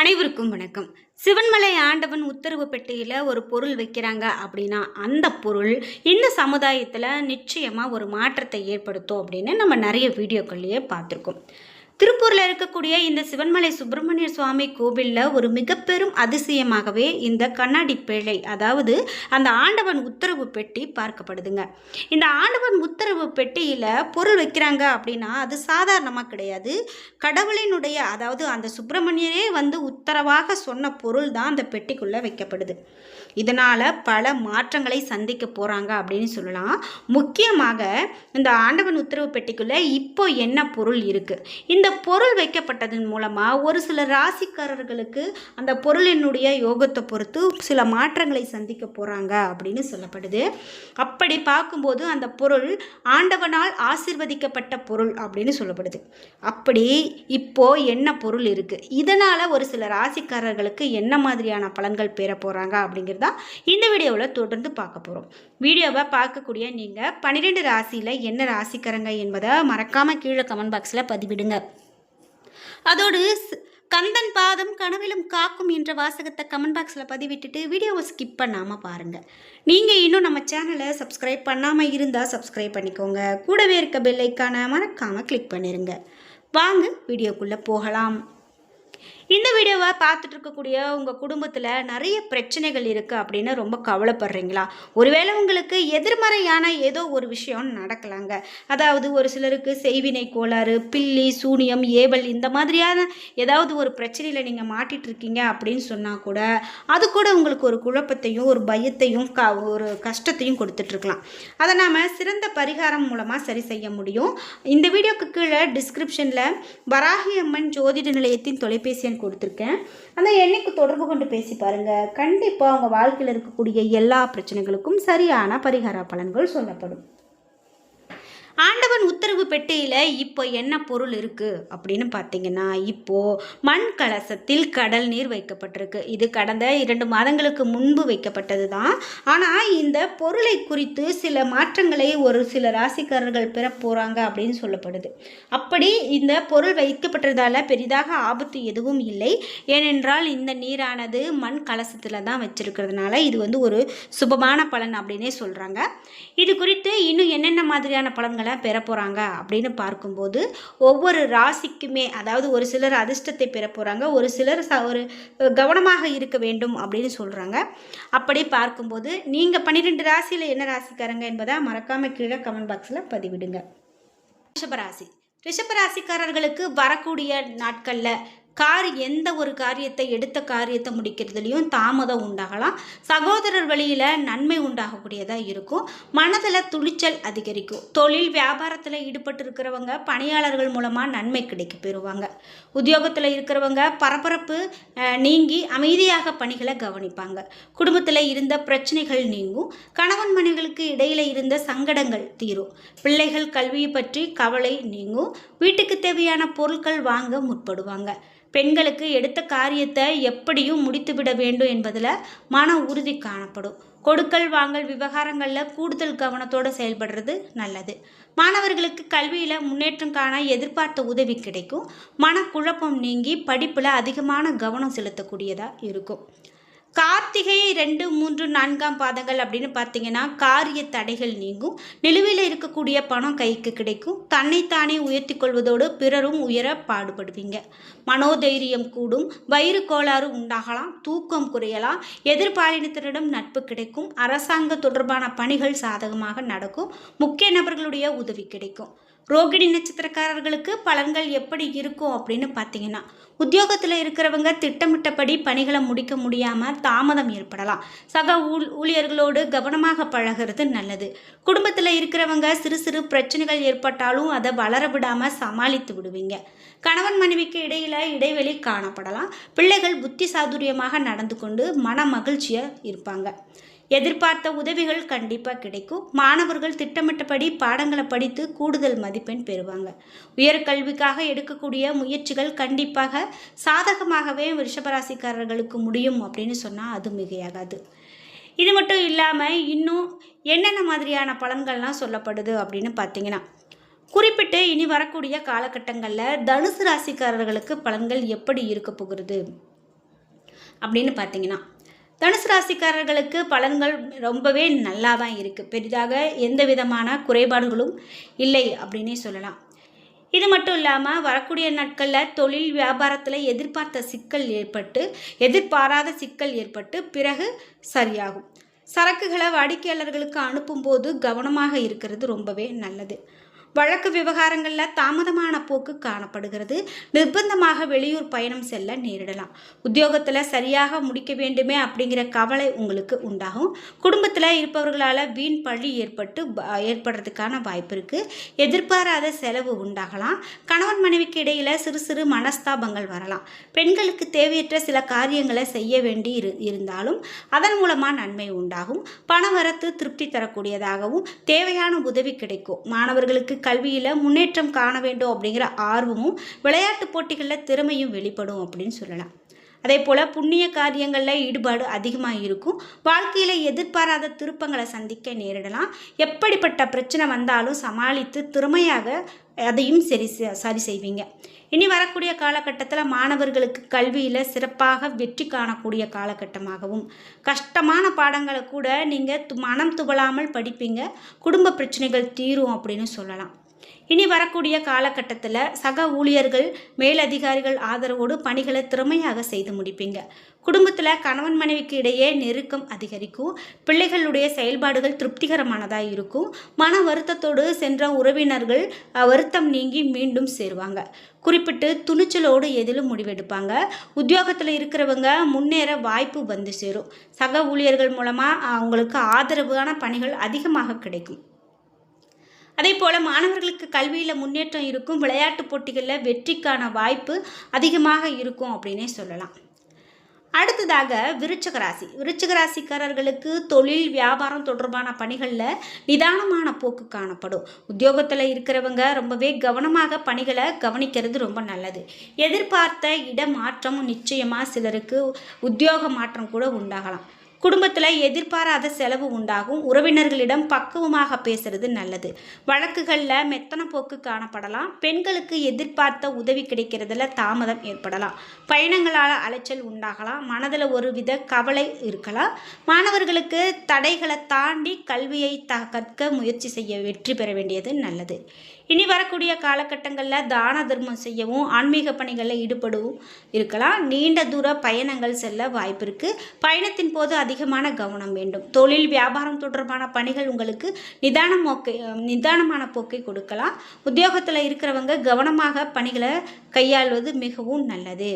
அனைவருக்கும் வணக்கம். சிவன்மலை ஆண்டவன் உத்தரவு பெட்டியில் ஒரு பொருள் வைக்கிறாங்க அப்படின்னா அந்த பொருள் இந்த சமுதாயத்தில் நிச்சயமாக ஒரு மாற்றத்தை ஏற்படுத்தும் அப்படின்னு நம்ம நிறைய வீடியோக்கள்லேயே பார்த்துருக்கோம். திருப்பூரில் இருக்கக்கூடிய இந்த சிவன்மலை சுப்பிரமணிய சுவாமி கோவிலில் ஒரு மிக பெரும் அதிசயமாகவே இந்த கண்ணாடி பேழை, அதாவது அந்த ஆண்டவன் உத்தரவு பெட்டி பார்க்கப்படுதுங்க. இந்த ஆண்டவன் உத்தரவு பெட்டியில் பொருள் வைக்கிறாங்க அப்படின்னா அது சாதாரணமாக கிடையாது. கடவுளினுடைய, அதாவது அந்த சுப்பிரமணியரே உத்தரவாக சொன்ன பொருள் தான் அந்த பெட்டிக்குள்ளே வைக்கப்படுது. இதனால் பல மாற்றங்களை சந்திக்க போகிறாங்க அப்படின்னு சொல்லலாம். முக்கியமாக இந்த ஆண்டவன் உத்தரவு பெட்டிக்குள்ளே இப்போ என்ன பொருள் இருக்குது, இந்த பொருள் வைக்கப்பட்டதன் மூலமாக ஒரு சில ராசிக்காரர்களுக்கு அந்த பொருளினுடைய யோகத்தை பொறுத்து சில மாற்றங்களை சந்திக்க போகிறாங்க அப்படின்னு சொல்லப்படுது. அப்படி பார்க்கும்போது அந்த பொருள் ஆண்டவனால் ஆசீர்வதிக்கப்பட்ட பொருள் அப்படின்னு சொல்லப்படுது. அப்படி இப்போ என்ன பொருள் இருக்குது, இதனால் ஒரு சில ராசிக்காரர்களுக்கு என்ன மாதிரியான பலன்கள் பெற போகிறாங்க அப்படிங்கிறதா இந்த வீடியோவில் தொடர்ந்து பார்க்க போகிறோம். வீடியோவை பார்க்கக்கூடிய நீங்கள் 12 ராசியில் என்ன ராசிக்காரங்க என்பதை மறக்காமல் கீழே கமெண்ட் பாக்ஸில் பதிவிடுங்க. அதோடு கந்தன் பாதம் கனவிலும் காக்கும் என்ற வாசகத்தை கமெண்ட் பாக்ஸில் பதிவிட்டுட்டு வீடியோவை ஸ்கிப் பண்ணாமல் பாருங்கள். நீங்கள் இன்னும் நம்ம சேனலை சப்ஸ்கிரைப் பண்ணாமல் இருந்தால் சப்ஸ்கிரைப் பண்ணிக்கோங்க. கூடவே இருக்க பெல் ஐக்கானை மறக்காமல் கிளிக் பண்ணிடுங்க. வாங்க வீடியோக்குள்ளே போகலாம். இந்த வீடியோவை பார்த்துட்டு இருக்கக்கூடிய உங்கள் குடும்பத்தில் நிறைய பிரச்சனைகள் இருக்குது அப்படின்னு ரொம்ப கவலைப்படுறீங்களா? ஒருவேளை உங்களுக்கு எதிர்மறையான ஏதோ ஒரு விஷயம் நடக்கலாங்க. அதாவது ஒரு சிலருக்கு செய்வினை கோளாறு, பில்லி, சூனியம், ஏவல் இந்த மாதிரியான ஏதாவது ஒரு பிரச்சனையில் நீங்கள் மாட்டிகிட்டு இருக்கீங்க அப்படின்னு சொன்னால் கூட அது கூட உங்களுக்கு ஒரு குழப்பத்தையும் ஒரு பயத்தையும் ஒரு கஷ்டத்தையும் கொடுத்துட்ருக்கலாம். அதை நாம் சிறந்த பரிகாரம் மூலமாக சரி செய்ய முடியும். இந்த வீடியோக்கு கீழே டிஸ்கிரிப்ஷனில் வராகி அம்மன் ஜோதிட நிலையத்தின் தொலைபேசி எண் கொடுத்துருக்கேன். அந்த எண்ணுக்கு தொடர்பு கொண்டு பேசி பாருங்கள். கண்டிப்பாக உங்கள் வாழ்க்கையில் இருக்கக்கூடிய எல்லா பிரச்சனைகளுக்கும் சரியான பரிகார பலன்கள் சொல்லப்படும். ஆண்டவன் உத்தரவு பெட்டியில் இப்போ என்ன பொருள் இருக்குது அப்படின்னு பார்த்தீங்கன்னா, இப்போது மண் கலசத்தில் கடல் நீர் வைக்கப்பட்டிருக்கு. இது கடந்த 2 மாதங்களுக்கு முன்பு வைக்கப்பட்டது தான். ஆனால் இந்த பொருளை குறித்து சில மாற்றங்களை ஒரு சில ராசிக்காரர்கள் பெற போகிறாங்க அப்படின்னு சொல்லப்படுது. அப்படி இந்த பொருள் வைக்கப்பட்டதால் பெரிதாக ஆபத்து எதுவும் இல்லை. ஏனென்றால் இந்த நீரானது மண் கலசத்தில் தான் வச்சிருக்கிறதுனால இது ஒரு சுபமான பலன் அப்படின்னே சொல்கிறாங்க. இது குறித்து இன்னும் என்னென்ன மாதிரியான பலன்கள் பெற போறாங்க அப்படின்னு பார்க்கும்போது ஒவ்வொரு ராசிக்குமே, அதாவது ஒரு சிலர் அதிர்ஷ்டத்தை பெற போறாங்க, ஒரு சிலர் ஒரு கவனமாக இருக்க வேண்டும் அப்படின்னு சொல்றாங்க. அப்படி பார்க்கும்போது நீங்க 12 ராசியில என்ன ராசிக்காரங்க என்பதை மறக்காம கீழே கமெண்ட் பாக்ஸ்ல பதிவிடுங்க. ரிஷபராசி. ரிஷபராசிக்காரர்களுக்கு வரக்கூடிய நாட்கள்ல எந்த ஒரு காரியத்தை எடுத்த காரியத்தை முடிக்கிறதுலையும் தாமதம் உண்டாகலாம். சகோதரர் வழியில் நன்மை உண்டாகக்கூடியதாக இருக்கும். மனதில் துணிச்சல் அதிகரிக்கும். தொழில் வியாபாரத்தில் ஈடுபட்டு இருக்கிறவங்க பணியாளர்கள் மூலமாக நன்மை கிடைக்க பெறுவாங்க. உத்தியோகத்தில் இருக்கிறவங்க பரபரப்பு நீங்கி அமைதியாக பணிகளை கவனிப்பாங்க. குடும்பத்தில் இருந்த பிரச்சனைகள் நீங்கும். கணவன் மனைவிகளுக்கு இடையில் இருந்த சங்கடங்கள் தீரும். பிள்ளைகள் கல்வியை பற்றி கவலை நீங்கும். வீட்டுக்கு தேவையான பொருட்கள் வாங்க முற்படுவாங்க. பெண்களுக்கு எடுத்த காரியத்தை எப்படியும் முடித்துவிட வேண்டும் என்பதில் மன உறுதி காணப்படும். கொடுக்கல் வாங்கல் விவகாரங்களில் கூடுதல் கவனத்தோடு செயல்படுறது நல்லது. மாணவர்களுக்கு கல்வியில் முன்னேற்றம் காண எதிர்பார்த்த உதவி கிடைக்கும். மனக்குழப்பம் நீங்கி படிப்பில் அதிகமான கவனம் செலுத்தக்கூடியதாக இருக்கும். கார்த்திகை 2, 3, 4ஆம் பாதங்கள் அப்படின்னு பார்த்தீங்கன்னா காரிய தடைகள் நீங்கும். நிலுவையில் இருக்கக்கூடிய பணம் கைக்கு கிடைக்கும். தன்னைத்தானே உயர்த்தி கொள்வதோடு பிறரும் உயர பாடுபடுவீங்க. மனோதைரியம் கூடும். வயிறு கோளாறு உண்டாகலாம். தூக்கம் குறையலாம். எதிர்பாலினத்தினரிடம் நட்பு கிடைக்கும். அரசாங்க தொடர்பான பணிகள் சாதகமாக நடக்கும். முக்கிய நபர்களுடைய உதவி கிடைக்கும். ரோகிணி நட்சத்திரக்காரர்களுக்கு பலன்கள் எப்படி இருக்கும் அப்படின்னு பார்த்தீங்கன்னா, உத்தியோகத்தில் இருக்கிறவங்க திட்டமிட்டபடி பணிகளை முடிக்க முடியாமல் தாமதம் ஏற்படலாம். சக ஊழியர்களோடு கவனமாக பழகிறது நல்லது. குடும்பத்தில் இருக்கிறவங்க சிறு சிறு பிரச்சனைகள் ஏற்பட்டாலும் அதை வளர விடாமல் சமாளித்து விடுவீங்க. கணவன் மனைவிக்கு இடையில இடைவெளி காணப்படலாம். பிள்ளைகள் புத்தி சாதுரியமாக நடந்து கொண்டு மன மகிழ்ச்சியாக இருப்பாங்க. எதிர்பார்த்த உதவிகள் கண்டிப்பாக கிடைக்கும். மாணவர்கள் திட்டமிட்டபடி பாடங்களை படித்து கூடுதல் மதிப்பெண் பெறுவாங்க. உயர்கல்விக்காக எடுக்கக்கூடிய முயற்சிகள் கண்டிப்பாக சாதகமாகவே ரிஷபராசிக்காரர்களுக்கு முடியும் அப்படின்னு சொன்னால் அது மிகையாகாது. இது மட்டும் இல்லாமல் இன்னும் என்னென்ன மாதிரியான பலன்கள்லாம் சொல்லப்படுது அப்படின்னு பார்த்தீங்கன்னா, குறிப்பிட்டு இனி வரக்கூடிய காலகட்டங்களில் தனுசு ராசிக்காரர்களுக்கு பலன்கள் எப்படி இருக்க போகிறது அப்படின்னு பார்த்தீங்கன்னா, தனுசு ராசிக்காரர்களுக்கு பலன்கள் ரொம்பவே நல்லா தான் இருக்குது. பெரிதாக எந்த விதமான குறைபாடுகளும் இல்லை அப்படின்னே சொல்லலாம். இது மட்டும் இல்லாமல் வரக்கூடிய நாட்களில் தொழில் வியாபாரத்தில் எதிர்பாராத சிக்கல் ஏற்பட்டு பிறகு சரியாகும். சரக்குகளை வாடிக்கையாளர்களுக்கு அனுப்பும்போது கவனமாக இருக்கிறது ரொம்பவே நல்லது. வழக்கு விவகாரங்களில் தாமதமான போக்கு காணப்படுகிறது. நிர்பந்தமாக வெளியூர் பயணம் செல்ல நேரிடலாம். உத்தியோகத்தில் சரியாக முடிக்க வேண்டுமே அப்படிங்கிற கவலை உங்களுக்கு உண்டாகும். குடும்பத்தில் இருப்பவர்களால் வீண் பழி ஏற்படுறதுக்கான வாய்ப்பு இருக்குது. எதிர்பாராத செலவு உண்டாகலாம். கணவன் மனைவிக்கு இடையில் சிறு சிறு மனஸ்தாபங்கள் வரலாம். பெண்களுக்கு தேவையற்ற சில காரியங்களை செய்ய வேண்டி இருந்தாலும் அதன் மூலமாக நன்மை உண்டாகும். பணவரத்து திருப்தி தரக்கூடியதாகவும் தேவையான உதவி கிடைக்கும். மாணவர்களுக்கு கல்வியில் முன்னேற்றம் காண வேண்டும் அப்படிங்கிற ஆர்வமும் விளையாட்டு போட்டிகளில் திறமையும் வெளிப்படும் அப்படின்னு சொல்லலாம். அதே போல் புண்ணிய காரியங்களில் ஈடுபாடு அதிகமாக இருக்கும். வாழ்க்கையில் எதிர்பாராத திருப்பங்களை சந்திக்க நேரிடலாம். எப்படிப்பட்ட பிரச்சனை வந்தாலும் சமாளித்து திறமையாக அதையும் சரி செய்வீங்க. இனி வரக்கூடிய காலகட்டத்தில் மாணவர்களுக்கு கல்வியில் சிறப்பாக வெற்றி காணக்கூடிய காலகட்டமாகவும், கஷ்டமான பாடங்களை கூட நீங்கள் மனம் துவளாமல் படிப்பீங்க. குடும்ப பிரச்சனைகள் தீரும் அப்படின்னு சொல்லலாம். இனி வரக்கூடிய காலகட்டத்தில் சக ஊழியர்கள் மேலதிகாரிகள் ஆதரவோடு பணிகளை திறமையாக செய்து முடிப்பீங்க. குடும்பத்தில் கணவன் மனைவிக்கு இடையே நெருக்கம் அதிகரிக்கும். பிள்ளைகளுடைய செயல்பாடுகள் திருப்திகரமானதாக இருக்கும். மன வருத்தத்தோடு சென்ற உறவினர்கள் வருத்தம் நீங்கி மீண்டும் சேருவாங்க. குறிப்பிட்டு துணிச்சலோடு எதிலும் முடிவெடுப்பாங்க. உத்தியோகத்தில் இருக்கிறவங்க முன்னேற வாய்ப்பு வந்து சேரும். சக ஊழியர்கள் மூலமாக அவங்களுக்கு ஆதரவான பணிகள் அதிகமாக கிடைக்கும். அதே போல் மாணவர்களுக்கு கல்வியில் முன்னேற்றம் இருக்கும். விளையாட்டு போட்டிகளில் வெற்றிக்கான வாய்ப்பு அதிகமாக இருக்கும் அப்படின்னே சொல்லலாம். அடுத்ததாக விருச்சிக ராசிக்காரர்களுக்கு தொழில் வியாபாரம் தொடர்பான பணிகளில் நிதானமான போக்கு காணப்படும். உத்தியோகத்தில் இருக்கிறவங்க ரொம்பவே கவனமாக பணிகளை கவனிக்கிறது ரொம்ப நல்லது. எதிர்பார்த்த இடமாற்றமும் நிச்சயமாக சிலருக்கு உத்தியோக மாற்றம் கூட உண்டாகலாம். குடும்பத்தில் எதிர்பாராத செலவு உண்டாகும். உறவினர்களிடம் பக்குவமாக பேசுறது நல்லது. வழக்குகளில் மெத்தன போக்கு காணப்படலாம். பெண்களுக்கு எதிர்பார்த்த உதவி கிடைக்கிறதுல தாமதம் ஏற்படலாம். பயணங்களால் அலைச்சல் உண்டாகலாம். மனதில் ஒரு வித கவலை இருக்கலாம். மாணவர்களுக்கு தடைகளை தாண்டி கல்வியை கற்க முயற்சி செய்ய வெற்றி பெற வேண்டியது நல்லது. இனி வரக்கூடிய காலகட்டங்களில் தான தர்மம் செய்யவும் ஆன்மீக பணிகளில் ஈடுபடவும் இருக்கலாம். நீண்ட தூர பயணங்கள் செல்ல வாய்ப்பு இருக்குது. பயணத்தின் போது அதிகமான கவனம் வேண்டும். தொழில் வியாபாரம் தொடர்பான பணிகள் உங்களுக்கு நிதானமான போக்கை கொடுக்கலாம். உத்தியோகத்தில் இருக்கிறவங்க கவனமாக பணிகளை கையாள்வது மிகவும் நல்லது.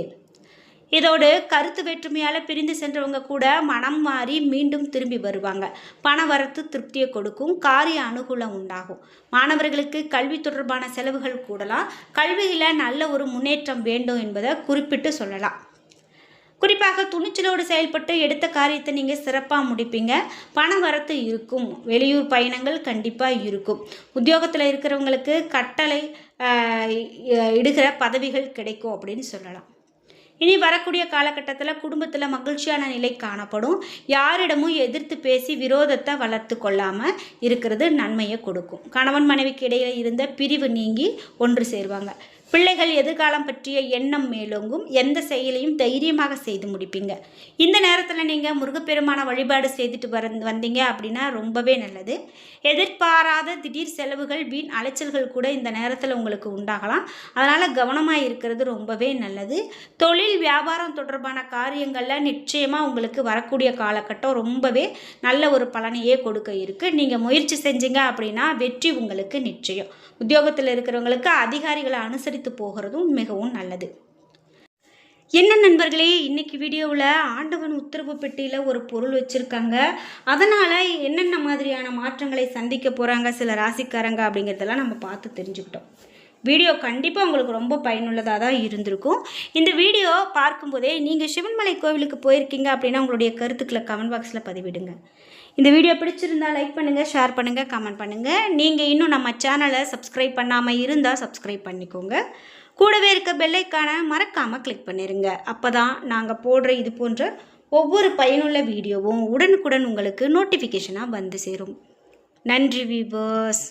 இதோடு கருத்து வேற்றுமையால் பிரிந்து சென்றவங்க கூட மனம் மாறி மீண்டும் திரும்பி வருவாங்க. பண வரத்து திருப்தியை கொடுக்கும். காரிய அனுகூலம் உண்டாகும். மாணவர்களுக்கு கல்வி தொடர்பான செலவுகள் கூடலாம். கல்வியில் நல்ல ஒரு முன்னேற்றம் வேண்டும் என்பதை குறிப்பிட்டு சொல்லலாம். குறிப்பாக துணிச்சலோடு செயல்பட்டு எடுத்த காரியத்தை நீங்கள் சிறப்பாக முடிப்பீங்க. பண வரத்து இருக்கும். வெளியூர் பயணங்கள் கண்டிப்பாக இருக்கும். உத்தியோகத்தில் இருக்கிறவங்களுக்கு கட்டளை இடுகிற பதவிகள் கிடைக்கும் அப்படின்னு சொல்லலாம். இனி வரக்கூடிய காலகட்டத்தில் குடும்பத்தில் மகிழ்ச்சியான நிலை காணப்படும். யாரிடமும் எதிர்த்து பேசி விரோதத்தை வளர்த்து கொள்ளாமல் இருக்கிறது நன்மையை கொடுக்கும். கணவன் மனைவிக்கு இடையே இருந்த பிரிவு நீங்கி ஒன்று சேருவாங்க. பிள்ளைகள் எதிர்காலம் பற்றிய எண்ணம் மேலோங்கும். எந்த செயலையும் தைரியமாக செய்து முடிப்பீங்க. இந்த நேரத்தில் நீங்கள் முருகப்பெருமான வழிபாடு செய்துட்டு வந்தீங்க அப்படின்னா ரொம்பவே நல்லது. எதிர்பாராத திடீர் செலவுகள் வீண் அலைச்சல்கள் கூட இந்த நேரத்தில் உங்களுக்கு உண்டாகலாம். அதனால் கவனமாக இருக்கிறது ரொம்பவே நல்லது. தொழில் வியாபாரம் தொடர்பான காரியங்களில் நிச்சயமாக உங்களுக்கு வரக்கூடிய காலகட்டம் ரொம்பவே நல்ல ஒரு பலனையே கொடுக்க இருக்குது. நீங்கள் முயற்சி செஞ்சீங்க அப்படின்னா வெற்றி உங்களுக்கு நிச்சயம். உத்தியோகத்தில் இருக்கிறவங்களுக்கு அதிகாரிகளை அனுசரித்து போகிறதும் மிகவும் நல்லது. என்ன நண்பர்களே, இன்னைக்கு வீடியோவில் ஆண்டவன் உத்தரவு பெட்டியில் ஒரு பொருள் வச்சுருக்காங்க. அதனால் என்னென்ன மாதிரியான மாற்றங்களை சந்திக்க போகிறாங்க சில ராசிக்காரங்க அப்படிங்கிறதெல்லாம் நம்ம பார்த்து தெரிஞ்சுக்கிட்டோம். வீடியோ கண்டிப்பாக உங்களுக்கு ரொம்ப பயனுள்ளதாக தான் இருந்திருக்கும். இந்த வீடியோ பார்க்கும்போதே நீங்கள் சிவன்மலை கோவிலுக்கு போயிருக்கீங்க அப்படின்னா உங்களுடைய கருத்துக்களை கமெண்ட் பாக்ஸில் பதிவிடுங்க. இந்த வீடியோ பிடிச்சிருந்தால் லைக் பண்ணுங்கள், ஷேர் பண்ணுங்கள், கமெண்ட் பண்ணுங்கள். நீங்கள் இன்னும் நம்ம சேனலை சப்ஸ்கிரைப் பண்ணாமல் இருந்தால் சப்ஸ்கிரைப் பண்ணிக்கோங்க. கூடவே இருக்க பெல்லைக்கான மறக்காமல் கிளிக் பண்ணிடுங்க. அப்போ தான் நாங்கள் போடுற இது போன்ற ஒவ்வொரு பயனுள்ள வீடியோவும் உடனுக்குடன் உங்களுக்கு நோட்டிஃபிகேஷனாக வந்து சேரும். நன்றி வீவர்ஸ்.